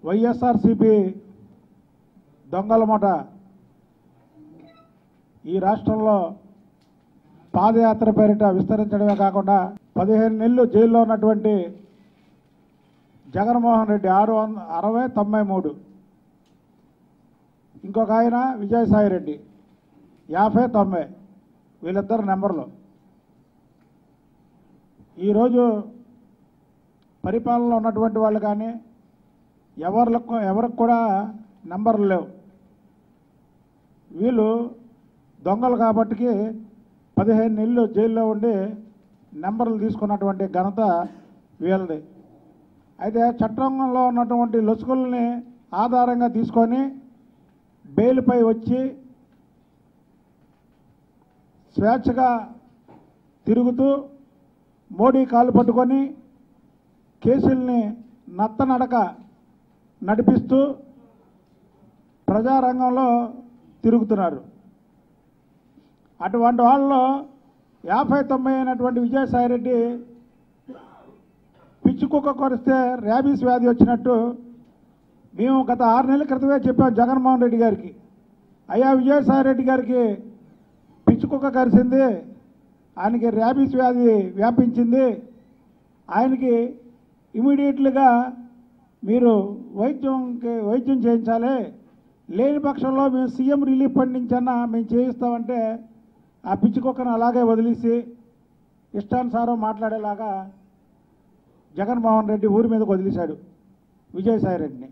వైఎస్ఆర్సీపీ దొంగల మూట ఈ రాష్ట్రంలో పాదయాత్ర పేరిట విస్తరించడమే కాకుండా 15 నెలలు జైల్లో ఉన్నటువంటి జగన్మోహన్ రెడ్డి 6093, ఇంకొక ఆయన విజయసాయి రెడ్డి 5090, వీళ్ళిద్దరు నెంబర్లు. ఈరోజు పరిపాలనలో ఉన్నటువంటి వాళ్ళు కానీ ఎవరికి కూడా నెంబర్లు లేవు. వీళ్ళు దొంగలు కాబట్టికి 15 నెలలు జైల్లో ఉండి నెంబర్లు తీసుకున్నటువంటి ఘనత వీళ్ళది. అయితే చట్టంలో ఉన్నటువంటి లొసుగుల్ని ఆధారంగా తీసుకొని బెయిల్పై వచ్చి స్వేచ్ఛగా తిరుగుతూ మోడీ కాలు పట్టుకొని కేసుల్ని నత్తనడక నడిపిస్తూ ప్రజారంగంలో తిరుగుతున్నారు. అటువంటి వాళ్ళలో 5090 అయినటువంటి విజయసాయిరెడ్డి పిచ్చి కుక్క కొరిస్తే ర్యాబీస్ వ్యాధి వచ్చినట్టు మేము గత 6 నెలల క్రితమే చెప్పాం జగన్మోహన్ రెడ్డి గారికి, అయ్యా విజయసాయిరెడ్డి గారికి పిచ్చి కుక్క కరిసింది, ఆయనకి ర్యాబీస్ వ్యాధి వ్యాపించింది, ఆయనకి ఇమీడియట్లుగా మీరు వైద్యం చేయించాలి, లేని పక్షంలో మేము సీఎం రిలీఫ్ ఫండ్ నుంచన్నా మేము చేయిస్తామంటే ఆ పిచ్చి కుక్కను అలాగే వదిలేసి ఇష్టానుసారం మాట్లాడేలాగా జగన్మోహన్ రెడ్డి ఊరి మీదకి వదిలేశాడు విజయసాయిరెడ్డిని.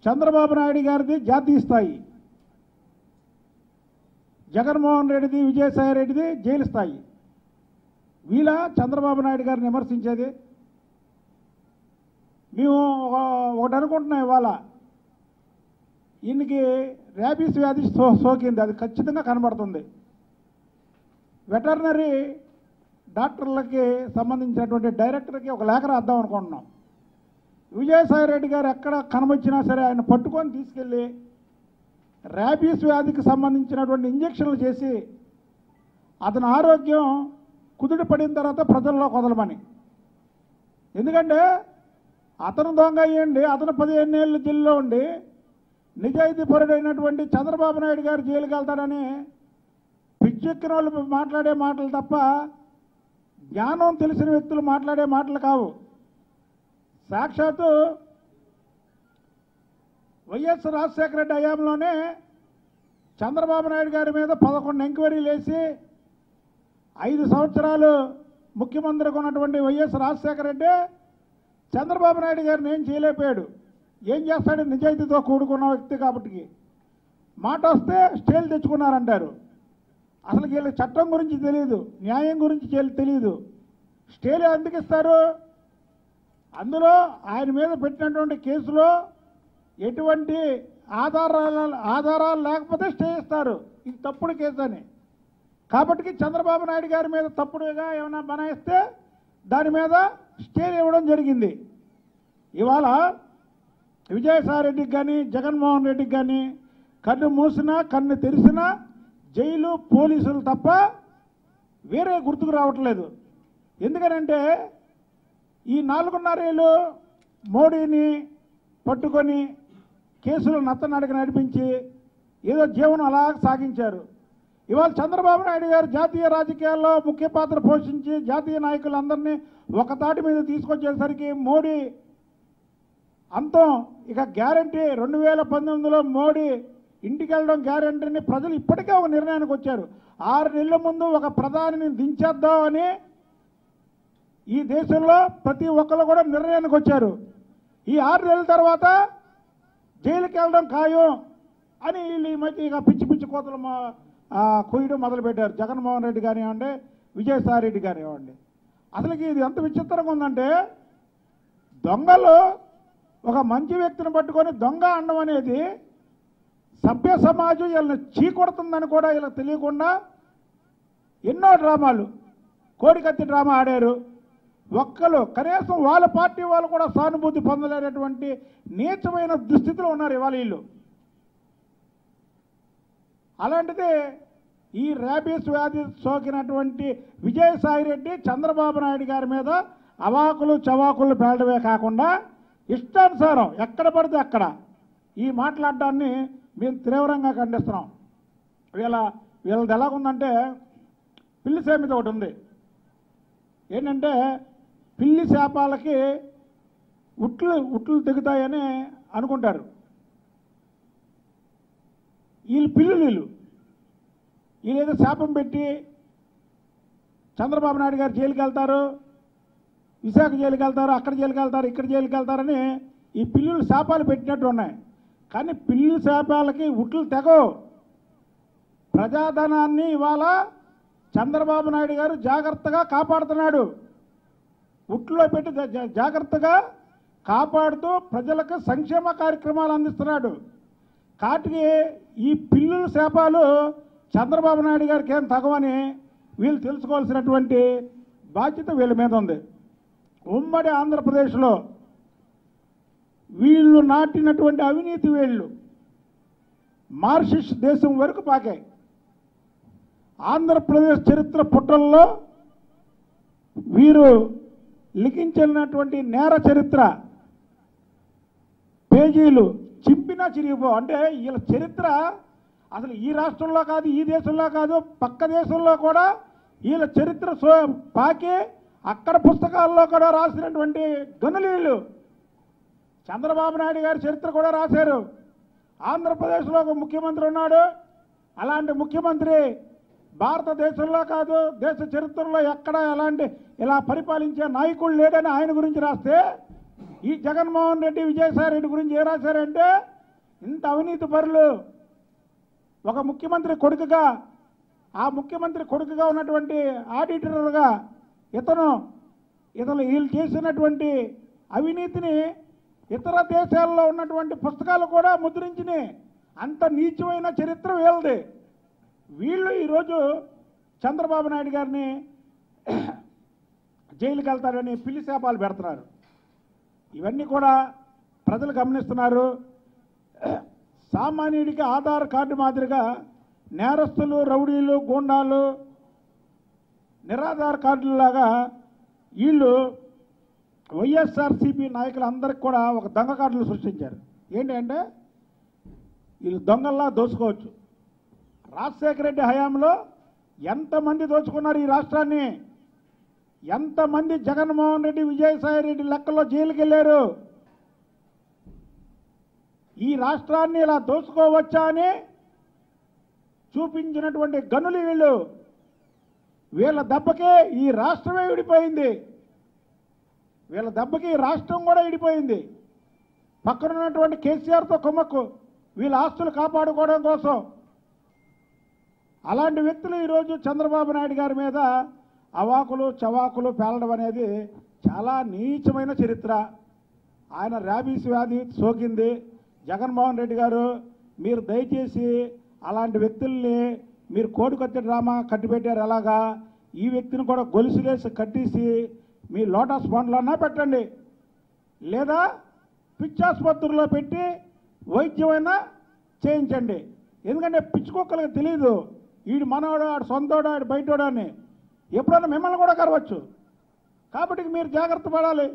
చంద్రబాబు నాయుడు గారిది జాతీయ స్థాయి, జగన్మోహన్ రెడ్డిది విజయసాయిరెడ్డిది జైలు స్థాయి. వీళ్ళ చంద్రబాబు నాయుడు గారిని విమర్శించేది. మేము ఒకటి అనుకుంటున్నాం, ఇవాళ ఈయనకి ర్యాబీస్ వ్యాధి సోకింది, అది ఖచ్చితంగా కనబడుతుంది. వెటర్నరీ డాక్టర్లకి సంబంధించినటువంటి డైరెక్టర్కి ఒక లేఖ రాద్దాం అనుకుంటున్నాం. విజయసాయిరెడ్డి గారు ఎక్కడ కనబచ్చినా సరే ఆయన పట్టుకొని తీసుకెళ్ళి ర్యాబీస్ వ్యాధికి సంబంధించినటువంటి ఇంజక్షన్లు చేసి అతని ఆరోగ్యం కుదుట పడిన తర్వాత ప్రజల్లో వదలమని. ఎందుకంటే అతను దొంగ అయ్యండి, అతను 15 ఏళ్ళు జైల్లో ఉండి నిజాయితీపరుడైనటువంటి చంద్రబాబు నాయుడు గారు జైలుకి వెళ్తాడని పిచ్చెక్కిన వాళ్ళు మాట్లాడే మాటలు తప్ప జ్ఞానం తెలిసిన వ్యక్తులు మాట్లాడే మాటలు కావు. సాక్షాత్తు వైఎస్ రాజశేఖర రెడ్డి హయాంలోనే చంద్రబాబు నాయుడు గారి మీద 11 ఎంక్వైరీలు వేసి 5 సంవత్సరాలు ముఖ్యమంత్రిగా ఉన్నటువంటి వైఎస్ రాజశేఖర రెడ్డి చంద్రబాబు నాయుడు గారిని ఏం చేయలేకపోయాడు. ఏం చేస్తాడు, నిజాయితీతో కూడుకున్న వ్యక్తి కాబట్టి. మాట వస్తే స్టేలు తెచ్చుకున్నారంటారు. అసలు వీళ్ళకి చట్టం గురించి తెలియదు, న్యాయం గురించి తెలియదు. స్టేలు ఎందుకు ఇస్తారు? అందులో ఆయన మీద పెట్టినటువంటి కేసులో ఎటువంటి ఆధారాలు లేకపోతే స్టే ఇస్తారు. ఇది తప్పుడు కేసు అని. కాబట్టి చంద్రబాబు నాయుడు గారి మీద తప్పుడుగా ఏమైనా బనాయిస్తే దాని మీద స్టే ఇవ్వడం జరిగింది. ఇవాళ విజయసాయిరెడ్డికి కానీ జగన్మోహన్ రెడ్డికి కానీ కన్ను మూసినా కన్ను తెరిసినా జైలు పోలీసులు తప్ప వేరే గుర్తుకు రావట్లేదు. ఎందుకనంటే ఈ 4.5 ఏళ్ళు మోడీని పట్టుకొని కేసులు నత్తనడక నడిపించి ఏదో జీవనం అలా సాగించారు. ఇవాళ చంద్రబాబు నాయుడు గారు జాతీయ రాజకీయాల్లో ముఖ్య పాత్ర పోషించి జాతీయ నాయకులందరినీ ఒక తాటి మీద తీసుకొచ్చేసరికి మోడీ అంతం ఇక గ్యారంటీ 2019లో మోడీ ఇంటికి వెళ్ళడం గ్యారంటీని ప్రజలు ఇప్పటికే ఒక నిర్ణయానికి వచ్చారు. 6 నెలల ముందు ఒక ప్రధానిని దించేద్దామని ఈ దేశంలో ప్రతి ఒక్కరు కూడా నిర్ణయానికి వచ్చారు. ఈ 6 నెలల తర్వాత జైలుకి వెళ్ళడం ఖాయం అని వీళ్ళు ఈ మధ్య ఇక పిచ్చి పిచ్చి కోతలు కొయ్యడం మొదలుపెట్టారు. జగన్మోహన్ రెడ్డి కానివ్వండి, విజయసాయి రెడ్డి కానివ్వండి. అసలుకి ఇది ఎంత విచిత్రంగా ఉందంటే దొంగలు ఒక మంచి వ్యక్తిని పట్టుకొని దొంగ అనడం అనేది సభ్య సమాజం వీళ్ళని చీకొడుతుందని కూడా వీళ్ళకి తెలియకుండా ఎన్నో డ్రామాలు, కోడికత్తి డ్రామా ఆడారు. ఒక్కరు కనీసం వాళ్ళ పార్టీ వాళ్ళు కూడా సానుభూతి పొందలేనటువంటి నీచమైన దుస్థితిలో ఉన్నారు ఇవాళ వీళ్ళు. అలాంటిది ఈ ర్యాబీస్ వ్యాధి సోకినటువంటి విజయసాయిరెడ్డి చంద్రబాబు నాయుడు గారి మీద అవాకులు చవాకులు పేలడమే కాకుండా ఇష్టానుసారం ఎక్కడ పడితే అక్కడ ఈ మాట్లాడడాన్ని మేము తీవ్రంగా ఖండిస్తున్నాం. వీళ్ళది ఎలాగుందంటే పిల్లి సామెత ఒకటి ఉంది. ఏంటంటే పిల్లి శాపాలకి ఉట్లు దిగుతాయని అనుకుంటారు. వీళ్ళు ఏదో శాపం పెట్టి చంద్రబాబు నాయుడు గారు జైలుకి వెళ్తారు, విశాఖ జైలుకి వెళ్తారు, అక్కడ జైలుకి వెళ్తారు, ఇక్కడ జైలుకి వెళ్తారని ఈ పిల్లులు శాపాలు పెట్టినట్టు ఉన్నాయి. కానీ పిల్లి శాపాలకి ఉట్లు తెగవు. ప్రజాధనాన్ని ఇవాళ చంద్రబాబు నాయుడు గారు జాగ్రత్తగా కాపాడుతున్నాడు. ఉట్లో పెట్టి జాగ్రత్తగా కాపాడుతూ ప్రజలకు సంక్షేమ కార్యక్రమాలు అందిస్తున్నాడు. కాటికి ఈ పిల్లుల శాపాలు చంద్రబాబు నాయుడు గారికి ఏం తగవని వీళ్ళు తెలుసుకోవాల్సినటువంటి బాధ్యత వీళ్ళ మీద ఉంది. ఉమ్మడి ఆంధ్రప్రదేశ్లో వీళ్ళు నాటినటువంటి అవినీతి వేళ్ళు మార్షిష్ దేశం వరకు పాకాయి. ఆంధ్రప్రదేశ్ చరిత్ర పుటల్లో వీరు లిఖించినటువంటి నేర చరిత్ర పేజీలు చింపినా చిరిగిపో. అంటే వీళ్ళ చరిత్ర అసలు ఈ రాష్ట్రంలో కాదు, ఈ దేశంలో కాదు, పక్క దేశంలో కూడా వీళ్ళ చరిత్ర పాకి అక్కడ పుస్తకాల్లో కూడా రాసినటువంటి గనులీలు. చంద్రబాబు నాయుడు గారి చరిత్ర కూడా రాశారు. ఆంధ్రప్రదేశ్లో ఒక ముఖ్యమంత్రి ఉన్నాడు. అలాంటి ముఖ్యమంత్రి భారతదేశంలో కాదు, దేశ చరిత్రలో ఎక్కడ ఇలా పరిపాలించే నాయకుడు లేడని ఆయన గురించి రాస్తే, ఈ జగన్మోహన్ రెడ్డి, విజయసాయి రెడ్డి గురించి ఏ రాశారంటే ఇంత అవినీతి పరులు. ఒక ముఖ్యమంత్రి కొడుకుగా, ఆ ముఖ్యమంత్రి కొడుకుగా ఉన్నటువంటి ఆడిటర్గా ఇతను వీళ్ళు చేసినటువంటి అవినీతిని ఇతర దేశాల్లో ఉన్నటువంటి పుస్తకాలు కూడా ముద్రించినాయి. అంత నీచమైన చరిత్ర వీళ్ళది. వీళ్ళు ఈరోజు చంద్రబాబు నాయుడు గారిని జైలుకి వెళ్తారని పిల్లి శాపాలు పెడుతున్నారు. ఇవన్నీ కూడా ప్రజలు గమనిస్తున్నారు. సామాన్యుడికి ఆధార్ కార్డు మాదిరిగా నేరస్తులు, రౌడీలు, గూండాలు నిరాధార్ కార్డులాగా వీళ్ళు వైఎస్ఆర్సీపీ నాయకులందరికీ కూడా ఒక దొంగ కార్డులు సృష్టించారు. ఏంటంటే వీళ్ళు దొంగల్లా దోచుకోవచ్చు. రాజశేఖర రెడ్డి హయాంలో ఎంతమంది దోచుకున్నారు ఈ రాష్ట్రాన్ని, ఎంతమంది జగన్మోహన్ రెడ్డి, విజయసాయి రెడ్డి లెక్కల్లో జైలుకి వెళ్ళారు. ఈ రాష్ట్రాన్ని ఇలా దోచుకోవచ్చా అని చూపించినటువంటి గనులు వీళ్ళు. వీళ్ళ దెబ్బకే ఈ రాష్ట్రమే విడిపోయింది. వీళ్ళ దెబ్బకి రాష్ట్రం కూడా విడిపోయింది. పక్కన ఉన్నటువంటి కేసీఆర్తో కుమ్మక్కు వీళ్ళ ఆస్తులు కాపాడుకోవడం కోసం. అలాంటి వ్యక్తులు ఈరోజు చంద్రబాబు నాయుడు గారి మీద అవాకులు చవాకులు పేలడం అనేది చాలా నీచమైన చరిత్ర. ఆయన ర్యాబీస్ వ్యాధి సోకింది. జగన్మోహన్ రెడ్డి గారు మీరు దయచేసి అలాంటి వ్యక్తుల్ని మీరు కోడికొత్త డ్రామా కట్టిపెట్టారు. ఎలాగా ఈ వ్యక్తిని కూడా గొలుసులేసి కట్టేసి మీ లోటస్ పండ్లన్నా పెట్టండి, లేదా పిచ్చాసుపత్రుల్లో పెట్టి వైద్యమైనా చేయించండి. ఎందుకంటే పిచ్చుకోక్కలకు తెలియదు వీడు మనోడు, ఆడు సొంతోడు, ఆడు బయటోడు అని. ఎప్పుడైనా మిమ్మల్ని కూడా కరవచ్చు. కాబట్టి మీరు జాగ్రత్త పడాలి.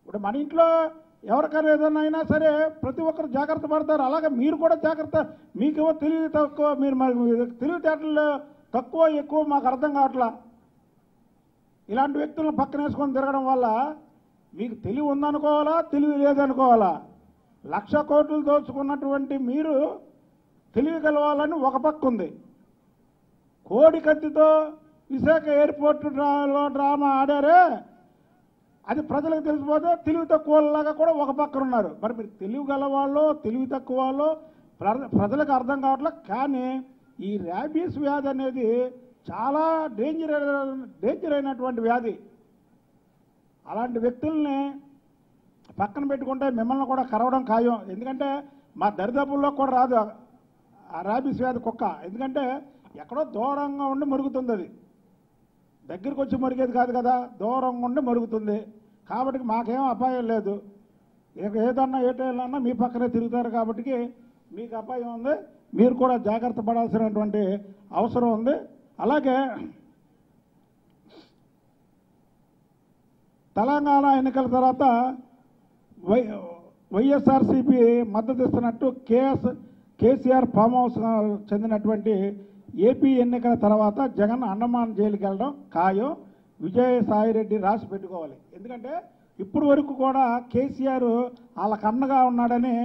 ఇప్పుడు మన ఇంట్లో ఎవరికైనా ఏదైనా అయినా సరే ప్రతి ఒక్కరు జాగ్రత్త పడతారు. అలాగే మీరు కూడా జాగ్రత్త. మీకేమో తెలివి తక్కువ, మీరు తెలివితేటలు తక్కువ ఎక్కువ మాకు అర్థం కావట్లా. ఇలాంటి వ్యక్తులను పక్కన వేసుకొని తిరగడం వల్ల మీకు తెలివి ఉందనుకోవాలా, తెలివి లేదనుకోవాలా? 1,00,000 కోట్లు దోచుకున్నటువంటి మీరు తెలివి కలవాలని ఒక పక్క ఉంది. కోడి కత్తితో విశాఖ ఎయిర్పోర్టులో డ్రామా ఆడారే, అది ప్రజలకు తెలిసిపోతే తెలివి తక్కువలాగా కూడా ఒక పక్కన ఉన్నారు. మరి మీరు తెలివి గలవాళ్ళు, తెలివి తక్కువ వాళ్ళు ప్రజలకు అర్థం కావట్లేదు. కానీ ఈ ర్యాబీస్ వ్యాధి అనేది చాలా డేంజర్ అయినటువంటి వ్యాధి. అలాంటి వ్యక్తుల్ని పక్కన పెట్టుకుంటే మిమ్మల్ని కూడా కరవడం ఖాయం. ఎందుకంటే మా దరిదాపుల్లో కూడా రాదు ఆ ర్యాబీస్ వ్యాధి కుక్క. ఎందుకంటే ఎక్కడో దూరంగా ఉండి మరుగుతుంది. అది దగ్గరికి వచ్చి మరిగేది కాదు కదా, దూరంగా ఉండి మరుగుతుంది. కాబట్టి మాకేం అపాయం లేదు. ఏదన్నా ఏటైనా మీ పక్కనే తిరుగుతారు కాబట్టి మీకు అపాయం ఉంది. మీరు కూడా జాగ్రత్త పడాల్సినటువంటి అవసరం ఉంది. అలాగే తెలంగాణ ఎన్నికల తర్వాత వైఎస్ఆర్సీపీ మద్దతు ఇస్తున్నట్టు కేసీఆర్ ఫామ్ హౌస్ చెందినటువంటి ఏపీ ఎన్నికల తర్వాత జగన్ అండమాన్ జైలుకి వెళ్ళడం ఖాయం. విజయసాయిరెడ్డి రాసి పెట్టుకోవాలి. ఎందుకంటే ఇప్పుడు వరకు కూడా కేసీఆర్ వాళ్ళకు అండగా ఉన్నాడని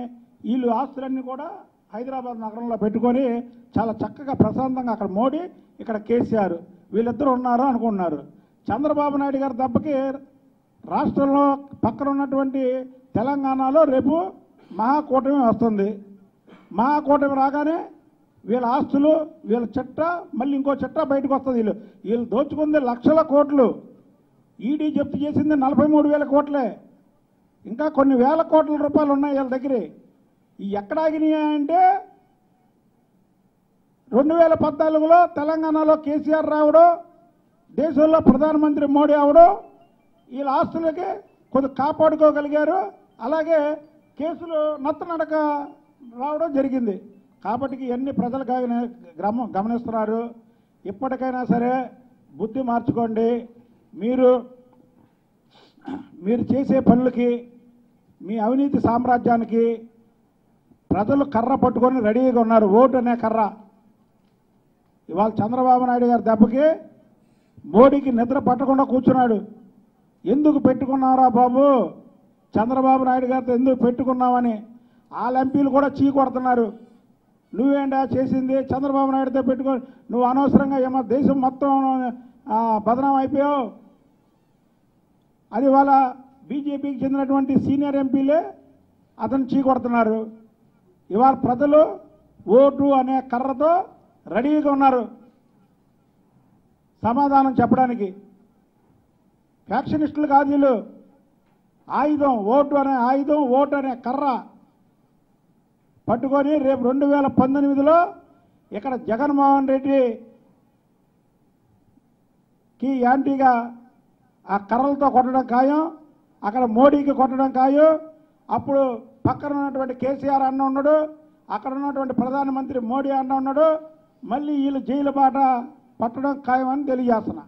వీళ్ళు ఆస్తులన్నీ కూడా హైదరాబాద్ నగరంలో పెట్టుకొని చాలా చక్కగా ప్రశాంతంగా అక్కడ మోడీ ఇక్కడ కేసీఆర్ వీళ్ళిద్దరూ ఉన్నారు అనుకుంటున్నారు. చంద్రబాబు నాయుడు గారి దెబ్బకి రాష్ట్రంలో పక్కన ఉన్నటువంటి తెలంగాణలో రేపు మహాకూటమి వస్తుంది. మహాకూటమి రాగానే వీళ్ళ ఆస్తులు వీళ్ళ చిట్ట మళ్ళీ ఇంకో చిట్ట బయటకు వస్తుంది. వీళ్ళు దోచుకుంది లక్షల కోట్లు. ఈడీ జప్తు చేసింది 43,000 కోట్లే. ఇంకా కొన్ని వేల కోట్ల రూపాయలు ఉన్నాయి వీళ్ళ దగ్గర. ఈ ఎక్కడ ఆగినాయంటే 2014లో తెలంగాణలో కేసీఆర్ రావడం, దేశంలో ప్రధానమంత్రి మోడీ అవడం, వీళ్ళ ఆస్తులకి కొద్దిగా కాపాడుకోగలిగారు. అలాగే కేసులు నత్తనడక రావడం జరిగింది. కాబట్టి ఇవన్నీ ప్రజలు గమనిస్తున్నారు. ఇప్పటికైనా సరే బుద్ధి మార్చుకోండి. మీరు చేసే పనులకి, మీ అవినీతి సామ్రాజ్యానికి ప్రజలు కర్ర పట్టుకొని రెడీగా ఉన్నారు. ఓటు అనే కర్ర. ఇవాళ చంద్రబాబు నాయుడు గారి దెబ్బకి మోడీకి నిద్ర పట్టకుండా కూర్చున్నాడు. ఎందుకు పెట్టుకున్నారా బాబు, చంద్రబాబు నాయుడు గారితో ఎందుకు పెట్టుకున్నావని వాళ్ళ ఎంపీలు కూడా చీ కొడుతున్నారు. నువ్వేంటా చేసింది, చంద్రబాబు నాయుడుతో పెట్టుకొని నువ్వు అనవసరంగా ఏమో దేశం మొత్తం బదనాం అయిపోయావు. అది వాళ్ళ బీజేపీకి చెందినటువంటి సీనియర్ ఎంపీలే అతను చీ కొడుతున్నారు. ఇవాళ ప్రజలు ఓటు అనే కర్రతో రెడీగా ఉన్నారు సమాధానం చెప్పడానికి. ఫ్యాక్షనిస్టులు కాదు వీళ్ళు. ఆయుధం, ఓటు అనే ఆయుధం, ఓటు అనే కర్ర పట్టుకొని రేపు 2019లో ఇక్కడ జగన్మోహన్ రెడ్డికి యాంటీగా ఆ కర్రలతో కొట్టడం ఖాయం. అక్కడ మోడీకి కొట్టడం ఖాయం. అప్పుడు పక్కన ఉన్నటువంటి కేసీఆర్ అన్న ఉన్నాడు, అక్కడ ఉన్నటువంటి ప్రధానమంత్రి మోడీ అన్న ఉన్నాడు. మళ్ళీ వీళ్ళు జైలు బాట పట్టడం ఖాయం అని తెలియజేస్తున్నా.